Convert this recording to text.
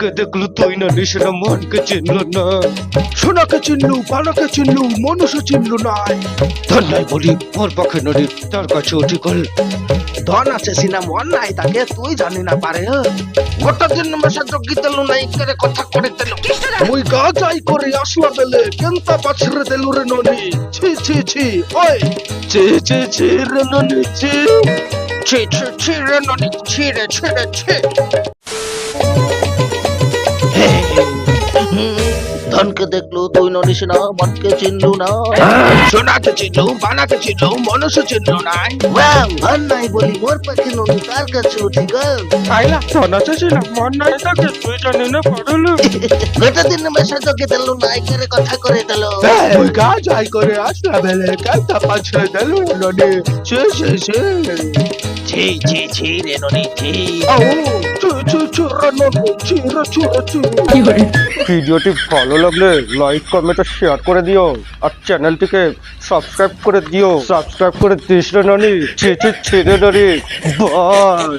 ধনকে দেখলু তুই না নিশানা মনকে চিনল না। সোনাকে চিনলু, পানাকে চিনলু, মানুষও চিনলু নাই। ধন নাই বলি মোর পক্ষে নদী তার কাছে উঠি গল। ধন আছে সিনা মন নাই তাকে তুই জানি না পারে। গোটা দিন মেশা জগি তেলু নাই করে কথা করে তেলু। মুই গা যাই করে আসলা বেলে কেনতা পাছরে তেলু রে ননি। ছি ছি ছি ওই চে চে চে রে ননি চে। ছি ছি ছি রে ননি ছি রে ছি রে ছি। ধনকে দেখলু তুই ননিস না, মনকে চিনলু না। সোনাকে চিনলু, পানাকে চিনলু, মানুষও চিনলু নাই। ধন নাই বলি মোর পাখি ননি তার কাছে উঠি গল। আইলা ধন আছে সিনা মন নাই তাকে তুই জানি না পারলু। গোটা দিন মেশা জগি তেলু নাই করে কথা করে তেলো। মুই গা যাই করে আসলা বেলে কেনতা পাছরে তেলু রে ননি। ছি ছি ছি। ছি ছি ছি রে ননি ছি। আও ছি ছি ছি রে ননি ছি রে ছি রে ছি। ভিডিওটি ভালো লাগলে লাইক কমেন্ট আর শেয়ার করে দিও আর চ্যানেলটিকে সাবস্ক্রাইব করে দিও। সাবস্ক্রাইব করে দিস রে ননি ছি ছি ছি রে ননি। বাই।